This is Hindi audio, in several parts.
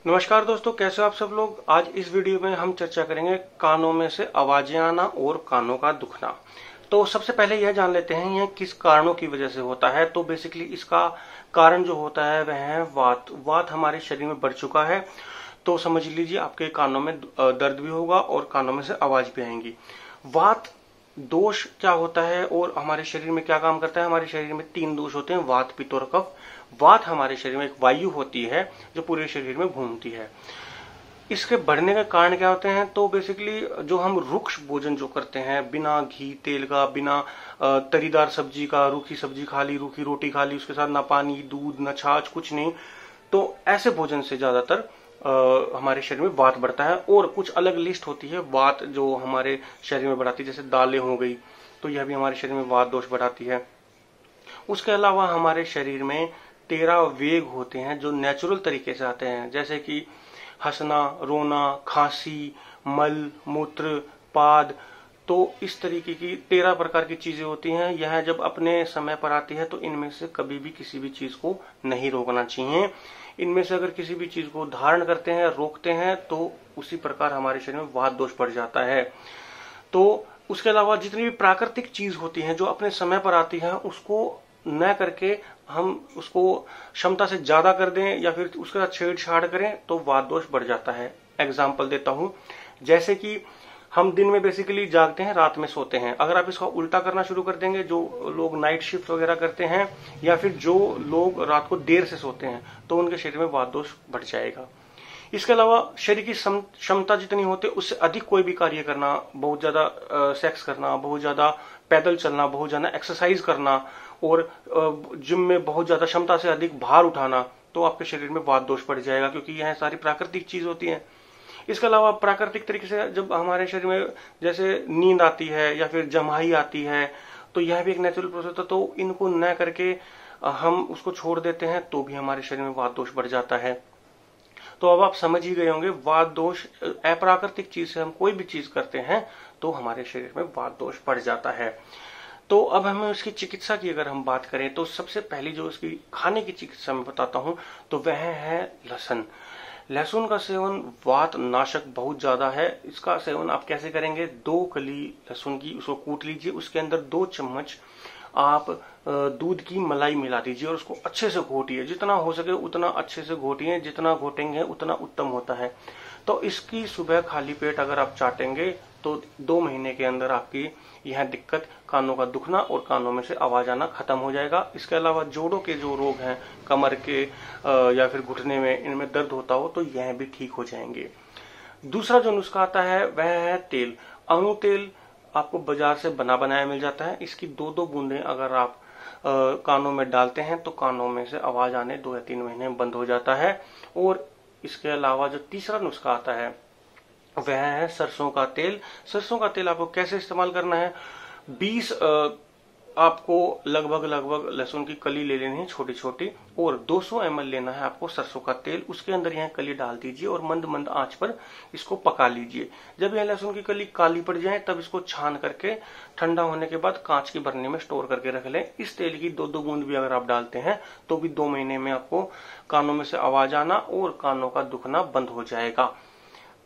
नमस्कार दोस्तों, कैसे हो आप सब लोग। आज इस वीडियो में हम चर्चा करेंगे कानों में से आवाजें आना और कानों का दुखना। तो सबसे पहले यह जान लेते हैं यह किस कारणों की वजह से होता है। तो बेसिकली इसका कारण जो होता है वह है वात। वात हमारे शरीर में बढ़ चुका है तो समझ लीजिए आपके कानों में दर्द भी होगा और कानों में से आवाज भी आएंगी। वात दोष क्या होता है और हमारे शरीर में क्या काम करता है। हमारे शरीर में 3 दोष होते हैं, वात, पित्त और कफ। वात हमारे शरीर में एक वायु होती है जो पूरे शरीर में घूमती है। इसके बढ़ने का कारण क्या होते हैं। तो बेसिकली जो हम रुक्ष भोजन जो करते हैं, बिना घी तेल का, बिना तरीदार सब्जी का, रूखी सब्जी खा ली, रूखी रोटी खा ली, उसके साथ ना पानी, दूध, ना छाछ, कुछ नहीं, तो ऐसे भोजन से ज्यादातर हमारे शरीर में वात बढ़ता है। और कुछ अलग लिस्ट होती है वात जो हमारे शरीर में बढ़ाती है, जैसे दालें हो गई, तो यह भी हमारे शरीर में वात दोष बढ़ाती है। उसके अलावा हमारे शरीर में 13 वेग होते हैं जो नेचुरल तरीके से आते हैं, जैसे कि हंसना, रोना, खांसी, मल मूत्र, पाद। तो इस तरीके की 13 प्रकार की चीजें होती हैं। यह जब अपने समय पर आती है तो इनमें से कभी भी किसी भी चीज को नहीं रोकना चाहिए। इनमें से अगर किसी भी चीज को धारण करते हैं, रोकते हैं, तो उसी प्रकार हमारे शरीर में वात दोष बढ़ जाता है। तो उसके अलावा जितनी भी प्राकृतिक चीज होती है जो अपने समय पर आती है, उसको न करके हम उसको क्षमता से ज्यादा कर दें या फिर उसके साथ छेड़छाड़ करें तो वात दोष बढ़ जाता है। एग्जाम्पल देता हूं, जैसे कि हम दिन में बेसिकली जागते हैं, रात में सोते हैं। अगर आप इसका उल्टा करना शुरू कर देंगे, जो लोग नाइट शिफ्ट वगैरह करते हैं या फिर जो लोग रात को देर से सोते हैं, तो उनके शरीर में वात दोष बढ़ जाएगा। इसके अलावा शरीर की क्षमता जितनी होती है उससे अधिक कोई भी कार्य करना, बहुत ज्यादा सेक्स करना, बहुत ज्यादा पैदल चलना, बहुत ज्यादा एक्सरसाइज करना और जिम में बहुत ज्यादा क्षमता से अधिक भार उठाना, तो आपके शरीर में वात दोष बढ़ जाएगा, क्योंकि यह सारी प्राकृतिक चीज होती है। इसके अलावा प्राकृतिक तरीके से जब हमारे शरीर में जैसे नींद आती है या फिर जमाई आती है, तो यह भी एक नेचुरल प्रोसेस है। तो इनको न करके हम उसको छोड़ देते हैं तो भी हमारे शरीर में वात दोष बढ़ जाता है। तो अब आप समझ ही गए होंगे, वात दोष अप्राकृतिक चीज से हम कोई भी चीज करते हैं तो हमारे शरीर में वात दोष बढ़ जाता है। तो अब हमें उसकी चिकित्सा की अगर हम बात करें तो सबसे पहली जो उसकी खाने की चिकित्सा मैं बताता हूं तो वह है लहसुन। लहसुन का सेवन वात नाशक बहुत ज्यादा है। इसका सेवन आप कैसे करेंगे, 2 कली लहसुन की उसको कूट लीजिए, उसके अंदर 2 चम्मच आप दूध की मलाई मिला दीजिए और उसको अच्छे से घोटिए। जितना हो सके उतना अच्छे से घोटिए, जितना घोटेंगे उतना उत्तम होता है। तो इसकी सुबह खाली पेट अगर आप चाटेंगे तो 2 महीने के अंदर आपकी यह दिक्कत, कानों का दुखना और कानों में से आवाज आना खत्म हो जाएगा। इसके अलावा जोड़ों के जो रोग हैं, कमर के या फिर घुटने में, इनमें दर्द होता हो तो यह भी ठीक हो जाएंगे। दूसरा जो नुस्खा आता है वह है तेल। अणु तेल आपको बाजार से बना बनाया मिल जाता है। इसकी 2-2 बूंदें अगर आप कानों में डालते हैं तो कानों में से आवाज आने 2 या 3 महीने में बंद हो जाता है। और इसके अलावा जो तीसरा नुस्खा आता है वह है सरसों का तेल। सरसों का तेल आपको कैसे इस्तेमाल करना है, 20 आपको लगभग लहसुन की कली ले लेनी है छोटी छोटी, और 200 ml लेना है आपको सरसों का तेल। उसके अंदर यह कली डाल दीजिए और मंद मंद आंच पर इसको पका लीजिए। जब यह लहसुन की कली काली पड़ जाए तब इसको छान करके ठंडा होने के बाद कांच की बरनी में स्टोर करके रख लें। इस तेल की 2-2 बूंद भी अगर आप डालते हैं तो भी 2 महीने में आपको कानों में से आवाज आना और कानों का दुखना बंद हो जाएगा।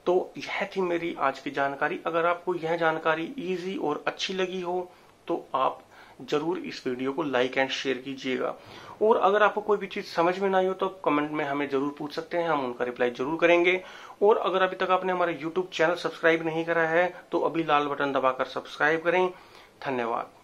तो यह थी मेरी आज की जानकारी। अगर आपको यह जानकारी इजी और अच्छी लगी हो तो आप जरूर इस वीडियो को लाइक एंड शेयर कीजिएगा। और अगर आपको कोई भी चीज समझ में ना आई हो तो कमेंट में हमें जरूर पूछ सकते हैं, हम उनका रिप्लाई जरूर करेंगे। और अगर अभी तक आपने हमारा यूट्यूब चैनल सब्सक्राइब नहीं करा है तो अभी लाल बटन दबाकर सब्सक्राइब करें। धन्यवाद।